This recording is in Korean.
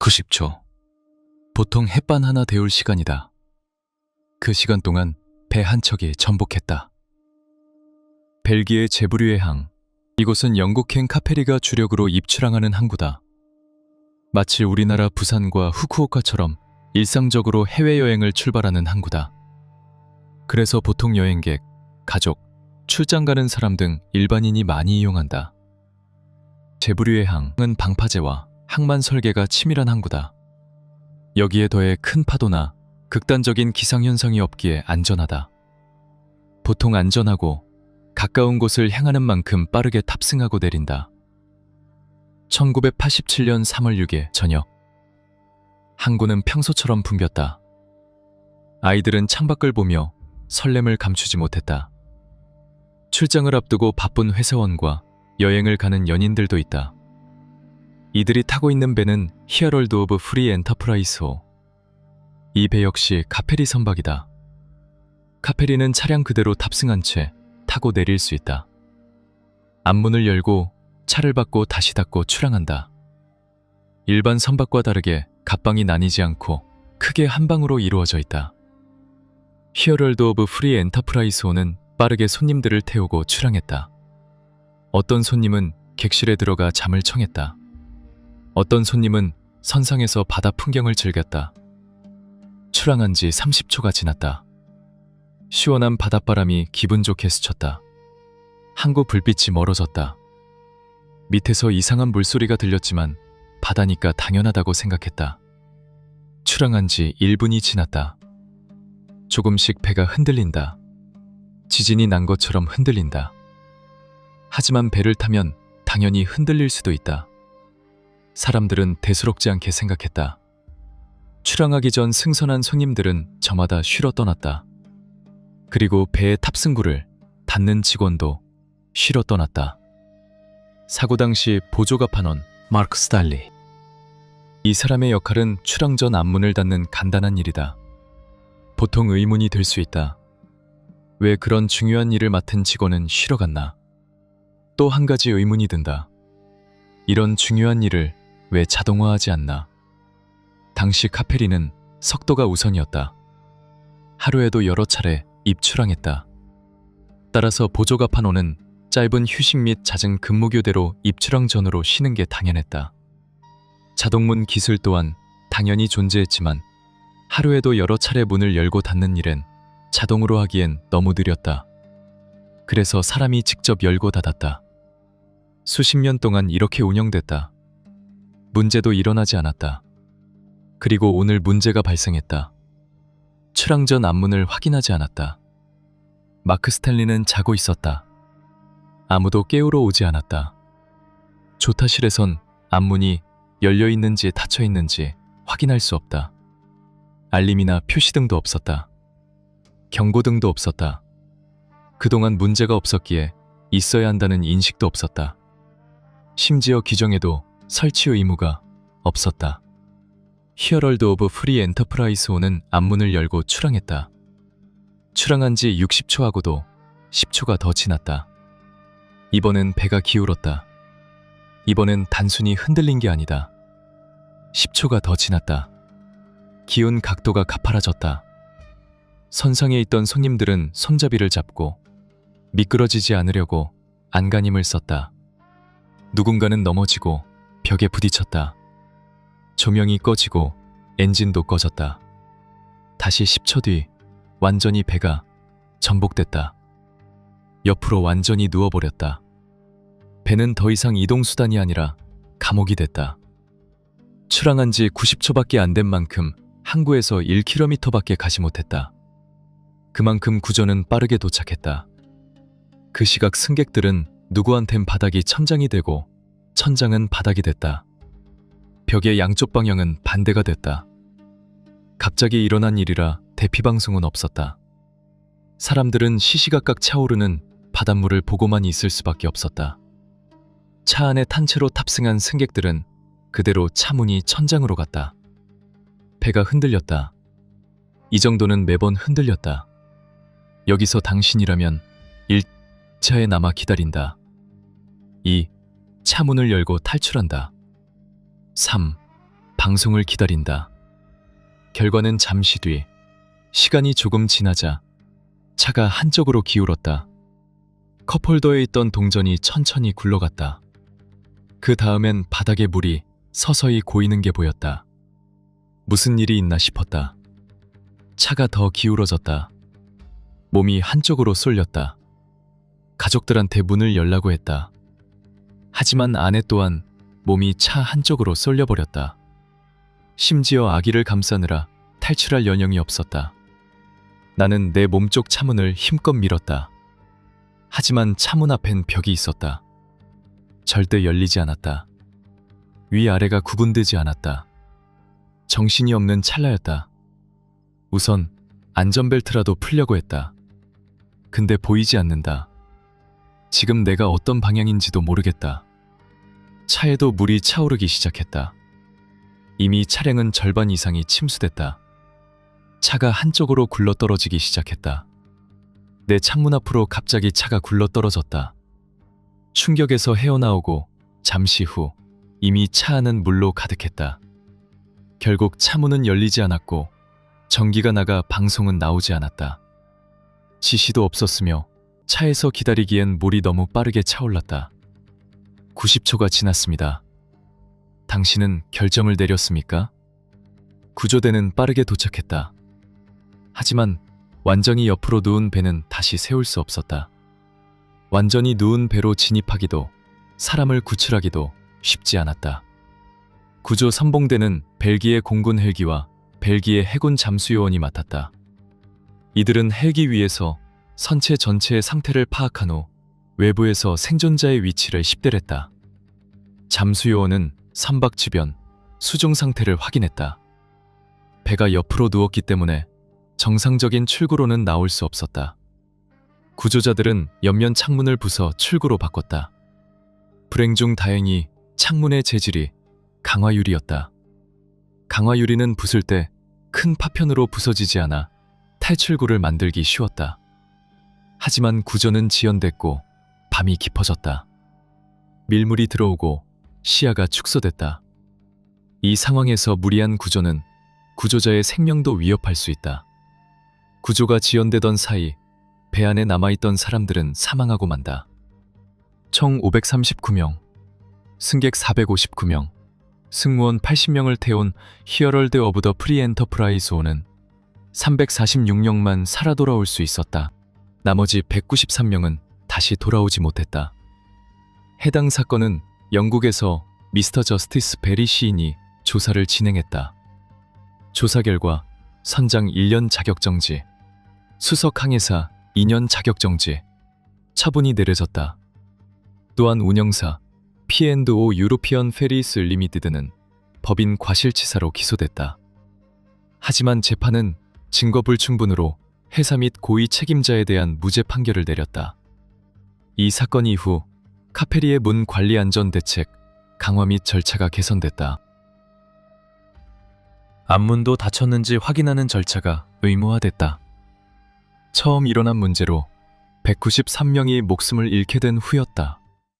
90초. 보통 햇반 하나 데울 시간이다. 그 시간 동안 배 한 척이 전복했다. 벨기에 제브류의 항. 이곳은 영국행 카페리가 주력으로 입출항하는 항구다. 마치 우리나라 부산과 후쿠오카처럼 일상적으로 해외여행을 출발하는 항구다. 그래서 보통 여행객, 가족, 출장 가는 사람 등 일반인이 많이 이용한다. 제브류의 항은 방파제와 항만 설계가 치밀한 항구다. 여기에 더해 큰 파도나 극단적인 기상현상이 없기에 안전하다. 보통 안전하고 가까운 곳을 향하는 만큼 빠르게 탑승하고 내린다. 1987년 3월 6일 저녁. 항구는 평소처럼 붐볐다. 아이들은 창밖을 보며 설렘을 감추지 못했다. 출장을 앞두고 바쁜 회사원과 여행을 가는 연인들도 있다. 이들이 타고 있는 배는 히어롤드 오브 프리 엔터프라이스호. 이 배 역시 카페리 선박이다. 카페리는 차량 그대로 탑승한 채 타고 내릴 수 있다. 앞문을 열고 차를 받고 다시 닫고 출항한다. 일반 선박과 다르게 갑방이 나뉘지 않고 크게 한 방으로 이루어져 있다. 히어롤드 오브 프리 엔터프라이스호는 빠르게 손님들을 태우고 출항했다. 어떤 손님은 객실에 들어가 잠을 청했다. 어떤 손님은 선상에서 바다 풍경을 즐겼다. 출항한 지 30초가 지났다. 시원한 바닷바람이 기분 좋게 스쳤다. 항구 불빛이 멀어졌다. 밑에서 이상한 물소리가 들렸지만 바다니까 당연하다고 생각했다. 출항한 지 1분이 지났다. 조금씩 배가 흔들린다. 지진이 난 것처럼 흔들린다. 하지만 배를 타면 당연히 흔들릴 수도 있다. 사람들은 대수롭지 않게 생각했다. 출항하기 전 승선한 손님들은 저마다 쉬러 떠났다. 그리고 배의 탑승구를 닫는 직원도 쉬러 떠났다. 사고 당시 보조갑판원 마크 스탈리. 이 사람의 역할은 출항 전 앞문을 닫는 간단한 일이다. 보통 의문이 들 수 있다. 왜 그런 중요한 일을 맡은 직원은 쉬러 갔나? 또 한 가지 의문이 든다. 이런 중요한 일을 왜 자동화하지 않나? 당시 카페리는 석도가 우선이었다. 하루에도 여러 차례 입출항했다. 따라서 보조갑판원은 짧은 휴식 및 잦은 근무 교대로 입출항 전후로 쉬는 게 당연했다. 자동문 기술 또한 당연히 존재했지만 하루에도 여러 차례 문을 열고 닫는 일은 자동으로 하기엔 너무 느렸다. 그래서 사람이 직접 열고 닫았다. 수십 년 동안 이렇게 운영됐다. 문제도 일어나지 않았다. 그리고 오늘 문제가 발생했다. 출항 전 앞문을 확인하지 않았다. 마크 스탠리는 자고 있었다. 아무도 깨우러 오지 않았다. 조타실에선 앞문이 열려있는지 닫혀있는지 확인할 수 없다. 알림이나 표시등도 없었다. 경고등도 없었다. 그동안 문제가 없었기에 있어야 한다는 인식도 없었다. 심지어 규정에도 설치 의무가 없었다. 히어롤드 오브 프리 엔터프라이스호는 앞문을 열고 출항했다. 출항한 지 60초 하고도 10초가 더 지났다. 이번엔 배가 기울었다. 이번엔 단순히 흔들린 게 아니다. 10초가 더 지났다. 기운 각도가 가파라졌다. 선상에 있던 손님들은 손잡이를 잡고 미끄러지지 않으려고 안간힘을 썼다. 누군가는 넘어지고 벽에 부딪혔다. 조명이 꺼지고 엔진도 꺼졌다. 다시 10초 뒤 완전히 배가 전복됐다. 옆으로 완전히 누워버렸다. 배는 더 이상 이동수단이 아니라 감옥이 됐다. 출항한 지 90초밖에 안 된 만큼 항구에서 1km밖에 가지 못했다. 그만큼 구조는 빠르게 도착했다. 그 시각 승객들은 누구한텐 바닥이 천장이 되고 천장은 바닥이 됐다. 벽의 양쪽 방향은 반대가 됐다. 갑자기 일어난 일이라 대피방송은 없었다. 사람들은 시시각각 차오르는 바닷물을 보고만 있을 수밖에 없었다. 차 안에 탄 채로 탑승한 승객들은 그대로 차 문이 천장으로 갔다. 배가 흔들렸다. 이 정도는 매번 흔들렸다. 여기서 당신이라면 1차에 남아 기다린다. 2. 차 문을 열고 탈출한다. 3. 방송을 기다린다. 결과는 잠시 뒤, 시간이 조금 지나자 차가 한쪽으로 기울었다. 컵홀더에 있던 동전이 천천히 굴러갔다. 그 다음엔 바닥에 물이 서서히 고이는 게 보였다. 무슨 일이 있나 싶었다. 차가 더 기울어졌다. 몸이 한쪽으로 쏠렸다. 가족들한테 문을 열라고 했다. 하지만 아내 또한 몸이 차 한쪽으로 쏠려버렸다. 심지어 아기를 감싸느라 탈출할 여념이 없었다. 나는 내 몸쪽 차문을 힘껏 밀었다. 하지만 차문 앞엔 벽이 있었다. 절대 열리지 않았다. 위아래가 구분되지 않았다. 정신이 없는 찰나였다. 우선 안전벨트라도 풀려고 했다. 근데 보이지 않는다. 지금 내가 어떤 방향인지도 모르겠다. 차에도 물이 차오르기 시작했다. 이미 차량은 절반 이상이 침수됐다. 차가 한쪽으로 굴러떨어지기 시작했다. 내 창문 앞으로 갑자기 차가 굴러떨어졌다. 충격에서 헤어나오고 잠시 후 이미 차 안은 물로 가득했다. 결국 차문은 열리지 않았고 전기가 나가 방송은 나오지 않았다. 지시도 없었으며 차에서 기다리기엔 물이 너무 빠르게 차올랐다. 90초가 지났습니다. 당신은 결정을 내렸습니까? 구조대는 빠르게 도착했다. 하지만 완전히 옆으로 누운 배는 다시 세울 수 없었다. 완전히 누운 배로 진입하기도 사람을 구출하기도 쉽지 않았다. 구조 선봉대는 벨기에 공군 헬기와 벨기에 해군 잠수요원이 맡았다. 이들은 헬기 위에서 선체 전체의 상태를 파악한 후 외부에서 생존자의 위치를 식별했다. 잠수요원은 선박 주변 수중 상태를 확인했다. 배가 옆으로 누웠기 때문에 정상적인 출구로는 나올 수 없었다. 구조자들은 옆면 창문을 부숴 출구로 바꿨다. 불행 중 다행히 창문의 재질이 강화유리였다. 강화유리는 부술 때 큰 파편으로 부서지지 않아 탈출구를 만들기 쉬웠다. 하지만 구조는 지연됐고 밤이 깊어졌다. 밀물이 들어오고 시야가 축소됐다. 이 상황에서 무리한 구조는 구조자의 생명도 위협할 수 있다. 구조가 지연되던 사이 배 안에 남아있던 사람들은 사망하고 만다. 총 539명, 승객 459명, 승무원 80명을 태운 히어럴드 오브 더 프리 엔터프라이즈호는 346명만 살아 돌아올 수 있었다. 나머지 193명은 다시 돌아오지 못했다. 해당 사건은 영국에서 미스터 저스티스 베리 시인이 조사를 진행했다. 조사 결과 선장 1년 자격정지, 수석 항해사 2년 자격정지, 처분이 내려졌다. 또한 운영사 P&O 유로피언 페리스 리미티드는 법인 과실치사로 기소됐다. 하지만 재판은 증거 불충분으로 회사 및 고의 책임자에 대한 무죄 판결을 내렸다. 이 사건 이후 카페리의 문 관리 안전 대책 강화 및 절차가 개선됐다. 앞문도 닫혔는지 확인하는 절차가 의무화됐다. 처음 일어난 문제로 193명이 목숨을 잃게 된 후였다.